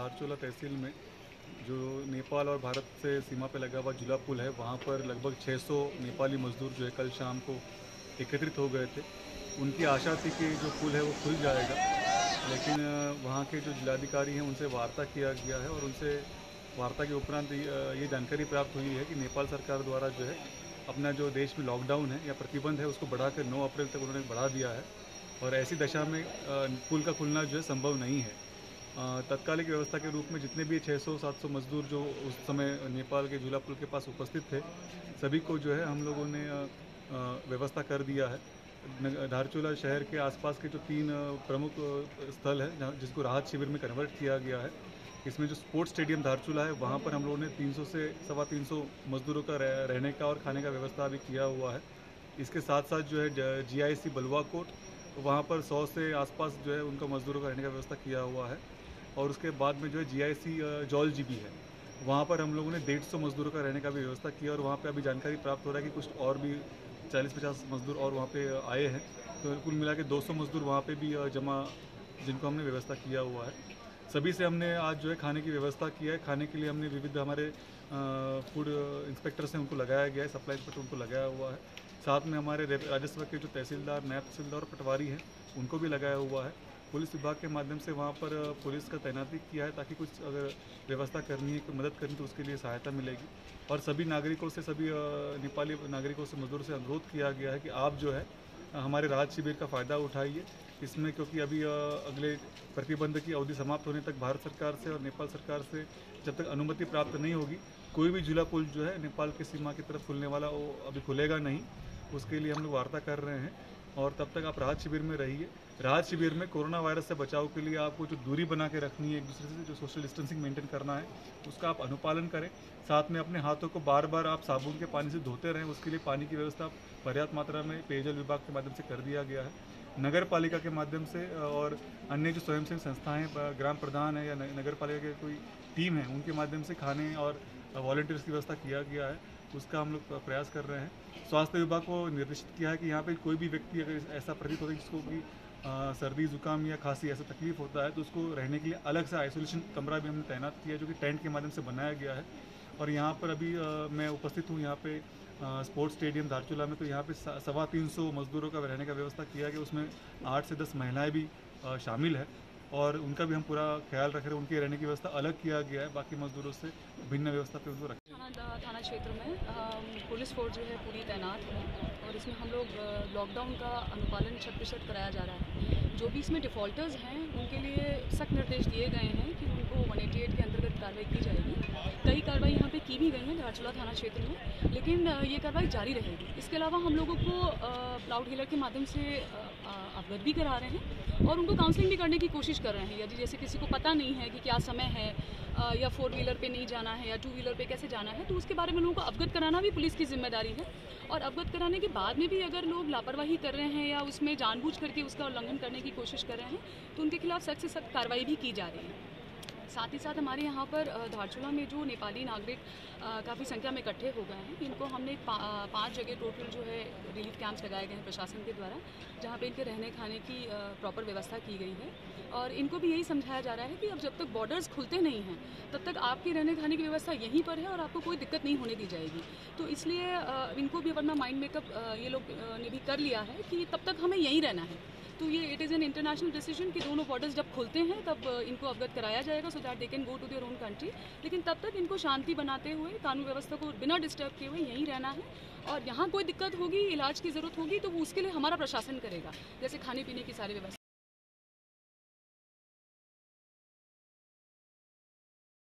धारचूला तहसील में जो नेपाल और भारत से सीमा पे लगा हुआ जुला पुल है, वहाँ पर लगभग 600 नेपाली मजदूर जो है कल शाम को एकत्रित हो गए थे। उनकी आशा थी कि जो पुल है वो खुल जाएगा, लेकिन वहाँ के जो जिलाधिकारी हैं उनसे वार्ता किया गया है और उनसे वार्ता के उपरांत ये जानकारी प्राप्त हुई है कि नेपाल सरकार द्वारा जो है अपना जो देश में लॉकडाउन है या प्रतिबंध है उसको बढ़ाकर 9 अप्रैल तक उन्होंने बढ़ा दिया है और ऐसी दशा में पुल का खुलना जो है संभव नहीं है। तत्कालिक व्यवस्था के रूप में जितने भी 600-700 मजदूर जो उस समय नेपाल के झूला पुल के पास उपस्थित थे, सभी को जो है हम लोगों ने व्यवस्था कर दिया है। धारचूला शहर के आसपास के जो 3 प्रमुख स्थल है जिसको राहत शिविर में कन्वर्ट किया गया है, इसमें जो स्पोर्ट्स स्टेडियम धारचूला है वहाँ पर हम लोगों ने 300 से 350 मजदूरों का रहने का और खाने का व्यवस्था भी किया हुआ है। इसके साथ साथ जो है GIC बलुआकोट, वहाँ पर 100 से आसपास जो है उनका मजदूरों का रहने का व्यवस्था किया हुआ है। और उसके बाद में जो है GIC जौलजी भी है, वहाँ पर हम लोगों ने 150 मजदूरों का रहने का भी व्यवस्था किया और वहाँ पे अभी जानकारी प्राप्त हो रहा है कि कुछ और भी 40-50 मजदूर और वहाँ पे आए हैं, तो कुल मिला के 200 मजदूर वहाँ पे भी जमा जिनको हमने व्यवस्था किया हुआ है। सभी से हमने आज जो है खाने की व्यवस्था की है। खाने के लिए हमने विविध हमारे फूड इंस्पेक्टर्स हैं उनको लगाया गया है, सप्लाई इंस्पेक्टर उनको लगाया हुआ है। साथ में हमारे राजस्व के जो तहसीलदार, नायब तहसीलदार और पटवारी हैं उनको भी लगाया हुआ है। पुलिस विभाग के माध्यम से वहाँ पर पुलिस का तैनाती किया है ताकि कुछ अगर व्यवस्था करनी है, कोई मदद करनी तो उसके लिए सहायता मिलेगी। और सभी नागरिकों से, सभी नेपाली नागरिकों से, मजदूरों से अनुरोध किया गया है कि आप जो है हमारे राहत शिविर का फ़ायदा उठाइए इसमें, क्योंकि अभी अगले प्रतिबंध की अवधि समाप्त होने तक भारत सरकार से और नेपाल सरकार से जब तक अनुमति प्राप्त नहीं होगी, कोई भी झूला पुल जो है नेपाल की सीमा की तरफ खुलने वाला वो अभी खुलेगा नहीं। उसके लिए हम लोग वार्ता कर रहे हैं और तब तक आप राहत शिविर में रहिए। राहत शिविर में कोरोना वायरस से बचाव के लिए आपको जो दूरी बना के रखनी है एक दूसरे से, जो सोशल डिस्टेंसिंग मेंटेन करना है, उसका आप अनुपालन करें। साथ में अपने हाथों को बार बार आप साबुन के पानी से धोते रहें। उसके लिए पानी की व्यवस्था पर्याप्त मात्रा में पेयजल विभाग के माध्यम से कर दिया गया है। नगर पालिका के माध्यम से और अन्य जो स्वयंसेवी संस्थाएं, ग्राम प्रधान है या नगर पालिका की कोई टीम है, उनके माध्यम से खाने और वॉलंटियर्स की व्यवस्था किया गया है, उसका हम लोग प्रयास कर रहे हैं। स्वास्थ्य विभाग को निर्देशित किया है कि यहाँ पे कोई भी व्यक्ति अगर ऐसा प्रतीत होता है जिसको भी सर्दी जुकाम या खांसी ऐसा तकलीफ होता है तो उसको रहने के लिए अलग से आइसोलेशन कमरा भी हमने तैनात किया है, जो कि टेंट के माध्यम से बनाया गया है। और यहाँ पर अभी मैं उपस्थित हूँ यहाँ पे स्पोर्ट्स स्टेडियम धारचूला में, तो यहाँ पे 350 मजदूरों का रहने का व्यवस्था किया गया, उसमें 8 से 10 महिलाएं भी शामिल है और उनका भी हम पूरा ख्याल रख रहे हैं। उनके रहने की व्यवस्था अलग किया गया है, बाकी मजदूरों से भिन्न व्यवस्था पे उनको रखें। थाना क्षेत्र में पुलिस फोर्स जो है पूरी तैनात है और इसमें हम लोग लॉकडाउन का अनुपालन 100% कराया जा रहा है। जो भी इसमें डिफ़ॉल्टर्स हैं उनके लिए सख्त निर्देश दिए गए हैं कि उनको 188 के अंतर्गत कार्रवाई की जाएगी। कई कार्रवाई यहाँ पे की भी गई हैं धारचूला थाना क्षेत्र में, लेकिन ये कार्रवाई जारी रहेगी। इसके अलावा हम लोगों को लाउड हीलर के माध्यम से अवगत भी करा रहे हैं और उनको काउंसलिंग भी करने की कोशिश कर रहे हैं। यदि जैसे किसी को पता नहीं है कि क्या समय है या 4 व्हीलर पे नहीं जाना है या 2 व्हीलर पे कैसे जाना है, तो उसके बारे में लोगों को अवगत कराना भी पुलिस की जिम्मेदारी है। और अवगत कराने के बाद में भी अगर लोग लापरवाही कर रहे हैं या उसमें जानबूझ करके उसका उल्लंघन करने की कोशिश कर रहे हैं तो उनके खिलाफ सख्त से सख्त कार्रवाई भी की जा रही है। साथ ही साथ हमारे यहाँ पर धारचूला में जो नेपाली नागरिक काफ़ी संख्या में इकट्ठे हो गए हैं, इनको हमने 5 जगह टोटल जो है रिलीफ कैंप्स लगाए गए हैं प्रशासन के द्वारा, जहाँ पे इनके रहने खाने की प्रॉपर व्यवस्था की गई है। और इनको भी यही समझाया जा रहा है कि अब जब तक बॉर्डर्स खुलते नहीं हैं तब तक आपकी रहने खाने की व्यवस्था यहीं पर है और आपको कोई दिक्कत नहीं होने दी जाएगी। तो इसलिए इनको भी अपना माइंड मेकअप ये लोग ने भी कर लिया है कि तब तक हमें यहीं रहना है। तो ये it is an international decision कि दोनों बॉर्डर्स जब खुलते हैं तब इनको अवगत कराया जाएगा so that they can go to their own country. लेकिन तब तक इनको शांति बनाते हुए, कानून व्यवस्था को बिना डिस्टर्ब किए हुए यहीं रहना है। और यहाँ कोई दिक्कत होगी, इलाज की ज़रूरत होगी तो उसके लिए हमारा प्रशासन करेगा, जैसे खाने पीने की सारी व्यवस्था।